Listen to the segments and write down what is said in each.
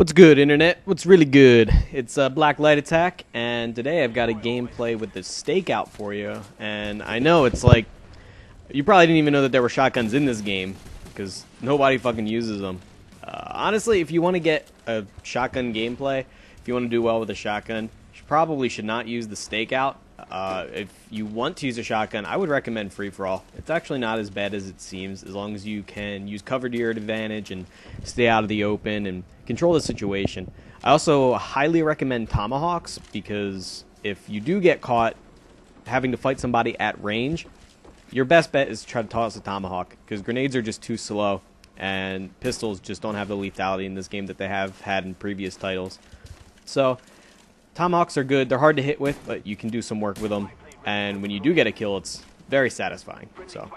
What's good, Internet? What's really good? It's Black Light Attack, and today I've got a gameplay with the Stakeout for you. And I know it's like, you probably didn't even know that there were shotguns in this game, because nobody fucking uses them. Honestly, if you want to get a shotgun gameplay, if you want to do well with a shotgun, you probably should not use the Stakeout. If you want to use a shotgun, I would recommend free-for-all. It's actually not as bad as it seems, as long as you can use cover to your advantage and stay out of the open and control the situation. I also highly recommend Tomahawks, because if you do get caught having to fight somebody at range, your best bet is to try to toss a Tomahawk, because grenades are just too slow, and pistols just don't have the lethality in this game that they have had in previous titles. So Tomahawks are good. They're hard to hit with, but you can do some work with them. And when you do get a kill, it's very satisfying. So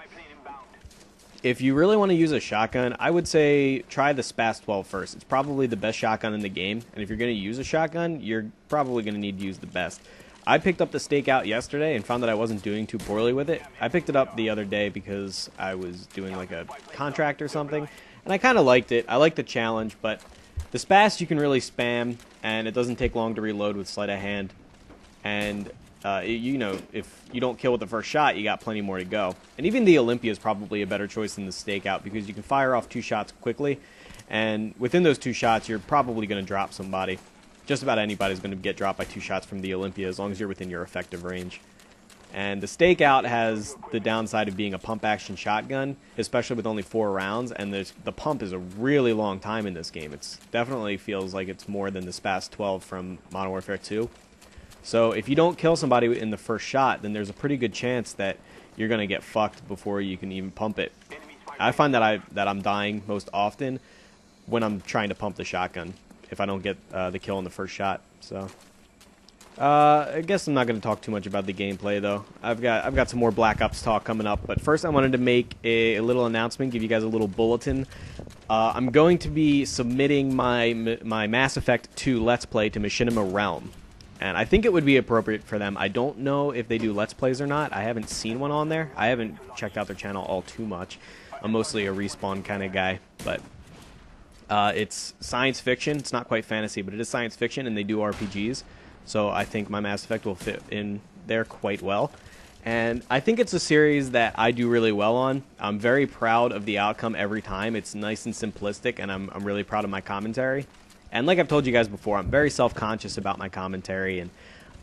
if you really want to use a shotgun, I would say try the SPAS 12 first. It's probably the best shotgun in the game. And if you're going to use a shotgun, you're probably going to need to use the best. I picked up the Stakeout yesterday and found that I wasn't doing too poorly with it. I picked it up the other day because I was doing like a contract or something. And I kind of liked it. I liked the challenge, but the SPAS you can really spam, and it doesn't take long to reload with Sleight of Hand. And, you know, if you don't kill with the first shot, you got plenty more to go. And even the Olympia is probably a better choice than the Stakeout, because you can fire off 2 shots quickly, and within those 2 shots, you're probably going to drop somebody. Just about anybody's going to get dropped by 2 shots from the Olympia, as long as you're within your effective range. And the Stakeout has the downside of being a pump-action shotgun, especially with only 4 rounds, and the pump is a really long time in this game. It definitely feels like it's more than the SPAS 12 from Modern Warfare 2. So if you don't kill somebody in the first shot, then there's a pretty good chance that you're going to get fucked before you can even pump it. I find that I'm dying most often when I'm trying to pump the shotgun, if I don't get the kill in the first shot. So I guess I'm not going to talk too much about the gameplay, though. I've got some more Black Ops talk coming up, but first I wanted to make a little announcement, give you guys a little bulletin. I'm going to be submitting my Mass Effect 2 Let's Play to Machinima Realm, and I think it would be appropriate for them. I don't know if they do Let's Plays or not. I haven't seen one on there. I haven't checked out their channel all too much. I'm mostly a Respawn kind of guy, but it's science fiction. It's not quite fantasy, but it is science fiction, and they do RPGs. So I think my Mass Effect will fit in there quite well. And I think it's a series that I do really well on. I'm very proud of the outcome every time. It's nice and simplistic, and I'm really proud of my commentary. And like I've told you guys before, I'm very self-conscious about my commentary, and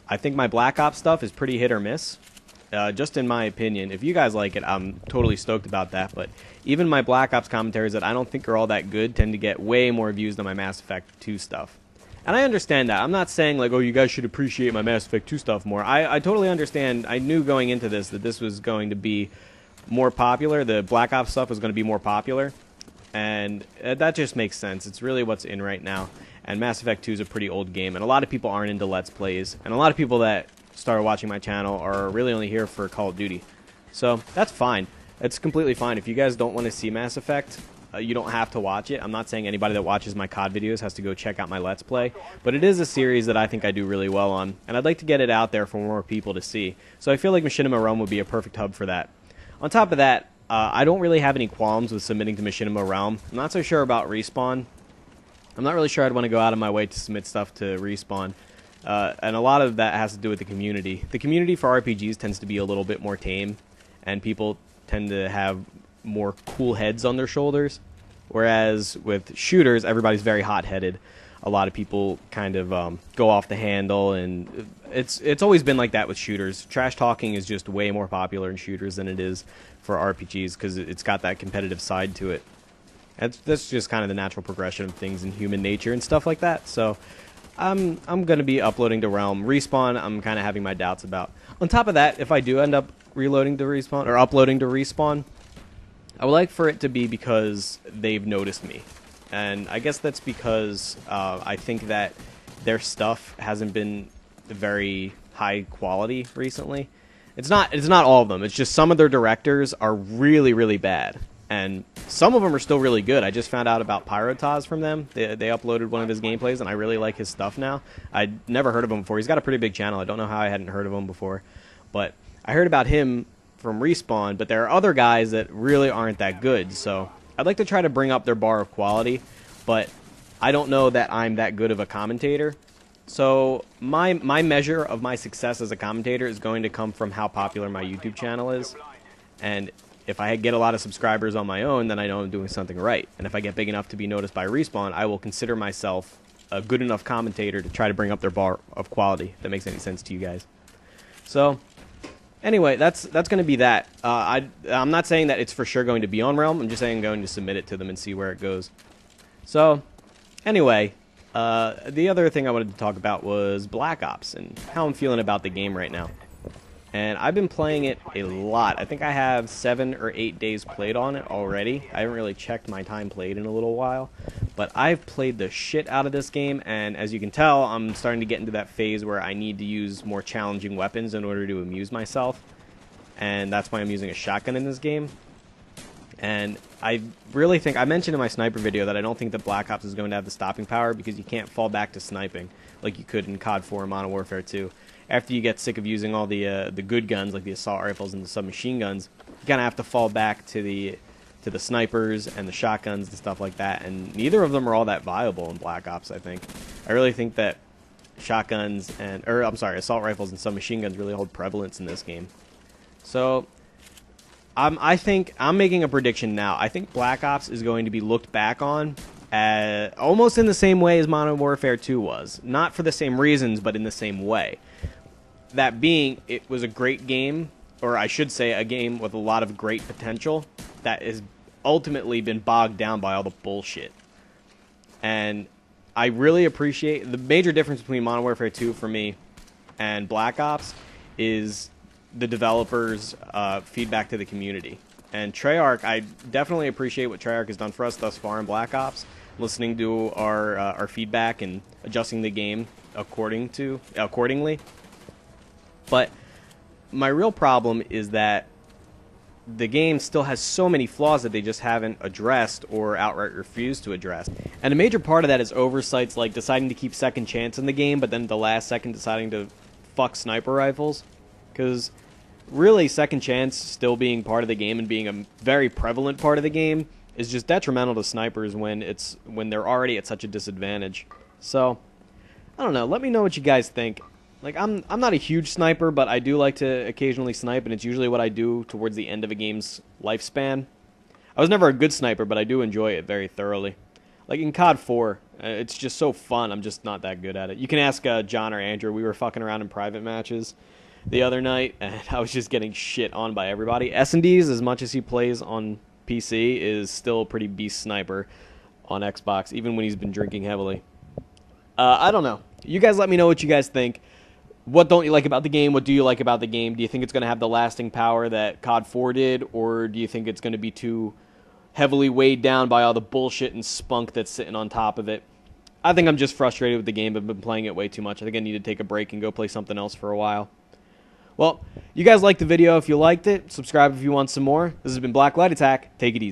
I think my Black Ops stuff is pretty hit or miss, just in my opinion. If you guys like it, I'm totally stoked about that, but even my Black Ops commentaries that I don't think are all that good tend to get way more views than my Mass Effect 2 stuff. And I understand that. I'm not saying, like, oh, you guys should appreciate my Mass Effect 2 stuff more. I totally understand. I knew going into this that this was going to be more popular. The Black Ops stuff was going to be more popular. And that just makes sense. It's really what's in right now. And Mass Effect 2 is a pretty old game. And a lot of people aren't into Let's Plays. And a lot of people that started watching my channel are really only here for Call of Duty. So that's fine. It's completely fine. If you guys don't want to see Mass Effect, you don't have to watch it. I'm not saying anybody that watches my CoD videos has to go check out my Let's Play, but it is a series that I think I do really well on, and I'd like to get it out there for more people to see. So I feel like Machinima Realm would be a perfect hub for that. On top of that, I don't really have any qualms with submitting to Machinima Realm. I'm not so sure about Respawn. I'm not really sure I'd want to go out of my way to submit stuff to Respawn, and a lot of that has to do with the community. The community for RPGs tends to be a little bit more tame, and people tend to have more cool heads on their shoulders, whereas with shooters, everybody's very hot-headed. A lot of people kind of go off the handle, and it's always been like that with shooters. Trash talking is just way more popular in shooters than it is for RPGs, because it's got that competitive side to it. That's just kind of the natural progression of things in human nature and stuff like that. So I'm going to be uploading to Realm. Respawn, I'm kind of having my doubts about. On top of that, if I do end up reloading to Respawn or uploading to Respawn, I would like for it to be because they've noticed me. And I guess that's because I think that their stuff hasn't been very high quality recently. It's not all of them. It's just some of their directors are really, really bad. And some of them are still really good. I just found out about Pyrotaz from them. They uploaded one of his gameplays, and I really like his stuff now. I'd never heard of him before. He's got a pretty big channel. I don't know how I hadn't heard of him before. But I heard about him from Respawn, but there are other guys that really aren't that good. So I'd like to try to bring up their bar of quality, but I don't know that I'm that good of a commentator. So my measure of my success as a commentator is going to come from how popular my YouTube channel is. And if I get a lot of subscribers on my own, then I know I'm doing something right. And if I get big enough to be noticed by Respawn, I will consider myself a good enough commentator to try to bring up their bar of quality, if that makes any sense to you guys. So anyway, that's going to be that. I'm not saying that it's for sure going to be on Realm. I'm just saying I'm going to submit it to them and see where it goes. So anyway, the other thing I wanted to talk about was Black Ops and how I'm feeling about the game right now. And I've been playing it a lot. I think I have 7 or 8 days played on it already. I haven't really checked my time played in a little while. But I've played the shit out of this game, and as you can tell, I'm starting to get into that phase where I need to use more challenging weapons in order to amuse myself. And that's why I'm using a shotgun in this game. And I really think, I mentioned in my sniper video that I don't think that Black Ops is going to have the stopping power because you can't fall back to sniping like you could in CoD 4 and Modern Warfare 2. After you get sick of using all the good guns like the assault rifles and the submachine guns, you kind of have to fall back to the snipers and the shotguns and stuff like that. And neither of them are all that viable in Black Ops, I think. I really think that shotguns and, or I'm sorry, assault rifles and submachine guns really hold prevalence in this game. So I think I'm making a prediction now. I think Black Ops is going to be looked back on almost in the same way as Modern Warfare 2 was. Not for the same reasons, but in the same way. That being, it was a great game, or I should say a game with a lot of great potential that has ultimately been bogged down by all the bullshit. And I really appreciate the major difference between Modern Warfare 2 for me and Black Ops is the developers' feedback to the community. And Treyarch, I definitely appreciate what Treyarch has done for us thus far in Black Ops, listening to our feedback and adjusting the game accordingly. But my real problem is that the game still has so many flaws that they just haven't addressed or outright refused to address. And a major part of that is oversights like deciding to keep second chance in the game, but then at the last second deciding to fuck sniper rifles. Because really second chance still being part of the game and being a very prevalent part of the game is just detrimental to snipers when they're already at such a disadvantage. So, I don't know. Let me know what you guys think. Like, I'm not a huge sniper, but I do like to occasionally snipe, and it's usually what I do towards the end of a game's lifespan. I was never a good sniper, but I do enjoy it very thoroughly. Like in CoD 4, it's just so fun. I'm just not that good at it. You can ask John or Andrew. We were fucking around in private matches the other night, and I was just getting shit on by everybody. S&D's, as much as he plays on PC, is still a pretty beast sniper on Xbox, even when he's been drinking heavily. I don't know. You guys let me know what you guys think. What don't you like about the game? What do you like about the game? Do you think it's going to have the lasting power that CoD 4 did, or do you think it's going to be too heavily weighed down by all the bullshit and spunk that's sitting on top of it? I think I'm just frustrated with the game. I've been playing it way too much. I think I need to take a break and go play something else for a while. Well, you guys liked the video. If you liked it, subscribe if you want some more. This has been Black Light Attack. Take it easy.